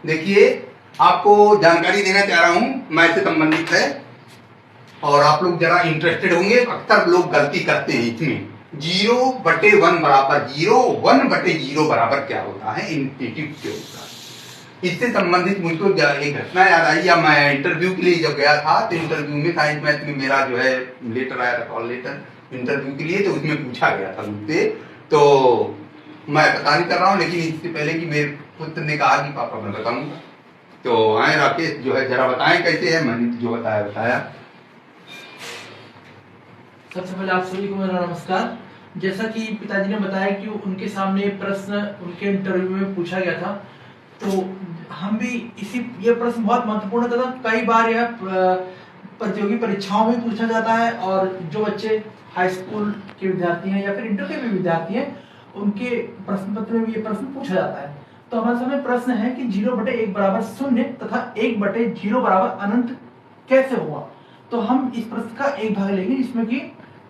देखिए, आपको जानकारी देना चाह रहा हूँ, मैथ से संबंधित है और आप लोग जरा इंटरेस्टेड होंगे। अक्सर लोग गलती करते हैं इसमें। 0/1 बराबर 0, 1/0 बराबर क्या होता है, इनफिनिटिव से होता है। इससे संबंधित मुझको एक घटना याद आई। या मैं इंटरव्यू के लिए जब गया था तो इंटरव्यू में साइंस मैथ में मेरा जो है लेटर आया था, कॉल लेटर इंटरव्यू के लिए, तो उसमें पूछा गया था मुझसे। तो मैं पता नहीं कर रहा हूँ, लेकिन इससे पहले कि मेरे पुत्र ने कहा कि पापा मैं बताऊंगा, तो आए राकेश जो है जरा बताएं कैसे है। मैंने जो बताया। सबसे पहले आप सभी को मेरा नमस्कार। जैसा कि पिताजी ने बताया कि उनके सामने प्रश्न उनके इंटरव्यू में पूछा गया था, तो हम भी ये प्रश्न बहुत महत्वपूर्ण था। कई बार यह प्रतियोगी परीक्षाओं में पूछा जाता है और जो बच्चे हाई स्कूल के विद्यार्थी हैं या फिर इंटर के भी विद्यार्थी हैं, उनके प्रश्न पत्र में भी ये प्रश्न पूछा जाता है। तो हमारे सामने प्रश्न है कि 0/1 बराबर 0 तथा 1/0 बराबर अनंत कैसे हुआ। तो हम इस प्रश्न का एक भाग लेंगे जिसमें कि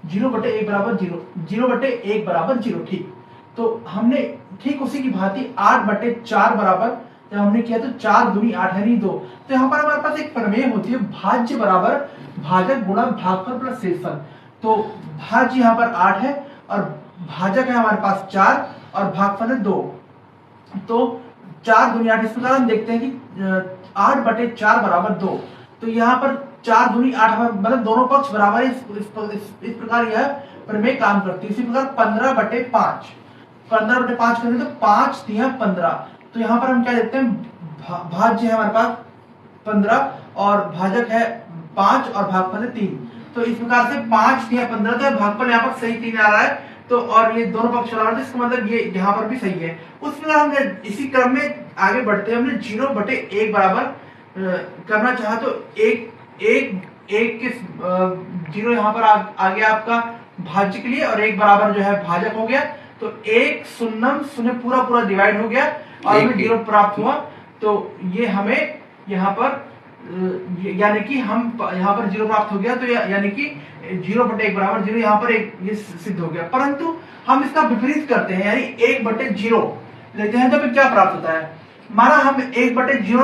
0/1 बराबर 0, 0/1 बराबर 0। ठीक, तो हमने ठीक उसी की भांति 8/4 बराबर जब हमने किया तो 4 दूनी 8 यानी 2। तो यहाँ पर हमारे पास एक प्रमेय होती है, भाज्य बराबर भाजक गुणा भागफल प्लस शेषफल। तो भाज्य यहाँ पर 8 है और भाजक है हमारे पास 4 और भागफल है 2। तो 4 दूनी 8, इस प्रकार हम देखते हैं कि 8/4 बराबर 2। तो यहाँ पर 4 दूनी 8 मतलब दोनों पक्ष बराबर। इस प्रकार यह प्रमेय काम करती है। इसी प्रकार 15/5, 15/5 करेंगे तो 5 तिया 15। तो यहाँ पर हम क्या देखते हैं, भाज्य है हमारे पास 15 और भाजक है 5 और भागफल है 3। तो इस प्रकार से 5 तिया 15, तो भागफल यहाँ पर सही 3 आ रहा है। तो और ये दोनों पक्ष बराबर है, इसका मतलब ये यहाँ पर भी सही है। उस प्रकार हमने इसी क्रम में आगे बढ़ते हैं। हमने 0/1 बराबर करना चाहा तो एक के 0 यहाँ पर आ गया आपका भाज्य के लिए और 1 बराबर जो है भाजक हो गया। तो 1 शून्यम शून्य पूरा डिवाइड हो गया और हमें 0 प्राप्त हुआ। तो ये हमें यहाँ पर यानी कि हम यहाँ पर 0 प्राप्त हो गया। तो यानी कि 0/1 बराबर 0 यहाँ पर ये सिद्ध हो गया। परंतु हम इसका विपरीत करते हैं, यानी 1/0 लेते हैं तो फिर क्या प्राप्त होता है। माना हम 1/0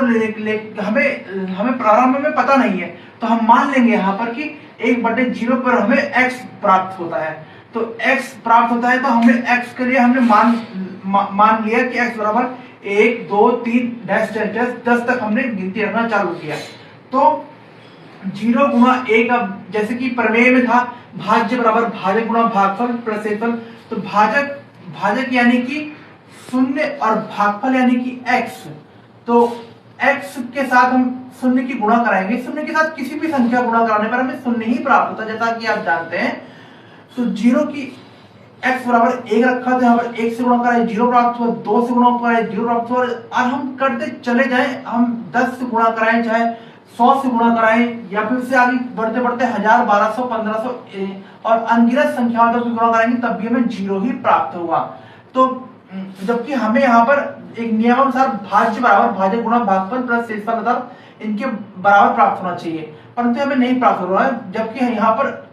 हमें प्रारंभ में पता नहीं है, तो हम मान लेंगे यहाँ पर कि 1/0 पर हमें x प्राप्त होता है। तो x प्राप्त होता है तो हमें x के लिए हमने मान लिया कि x बराबर 1 2 3 10 तक हमने गिनती रखना चालू किया। तो 0 गुणा 1, अब जैसे कि प्रमेय में था भाज्य बराबर भाजक गुणा भागफल प्लस शेषफल। तो भाजक यानी कि 0 और भागफल यानी कि x। तो x के साथ हम 0 की गुणा कराएंगे। 0 के साथ किसी भी संख्या गुणा कराने पर हमें 0 ही प्राप्त होता है, जैसा कि आप जानते हैं। तो 0 की x बराबर 1 रखा, तो यहाँ पर 1 से गुणा कराए 0 प्राप्त हुआ, 2 से गुणा कराए 0 प्राप्त हुआ। और हम करते चले जाएं, हम 10 से गुणा कराएं, चाहे 100 से गुणा कराएं, या फिर से आगे बढ़ते बढ़ते 1000 1200 1500 और अनगिनत संख्याओं तक गुणा कराएंगे, तब भी हमें 0 ही प्राप्त होगा। तो जबकि हमें यहाँ पर एक नियमानुसार भाज्य बराबर भाजक गुणा भागफल प्लस शेषफल अर्थात इनके बराबर प्राप्त होना चाहिए, परंतु हमें नहीं प्राप्त हो रहा है। जबकि यहाँ पर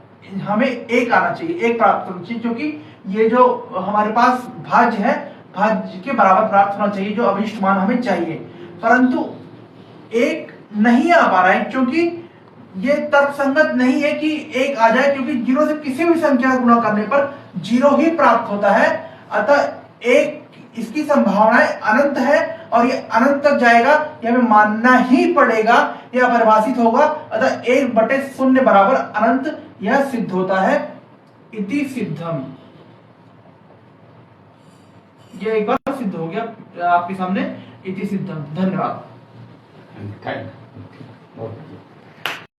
हमें 1 आना चाहिए, 1 प्राप्त होना चाहिए, क्योंकि ये जो हमारे पास भाज्य है, भाज्य के बराबर प्राप्त होना चाहिए, जो अभिष्ट मान हमें चाहिए। परंतु 1 नहीं आ पा रहा है, क्योंकि ये तर्कसंगत नहीं है कि 1 आ जाए, क्योंकि 0 से किसी भी संख्या गुणा करने पर 0 ही प्राप्त होता है। अतः 1 इसकी संभावनाएं अनंत है और ये अनंत तक जाएगा, ये हमें मानना ही पड़ेगा, यह परिभाषित होगा। अतः 1/0 बराबर अनंत यह सिद्ध होता है, इति सिद्धम। ये एक बार सिद्ध हो गया आपके सामने, इति सिद्धम। धन्यवाद।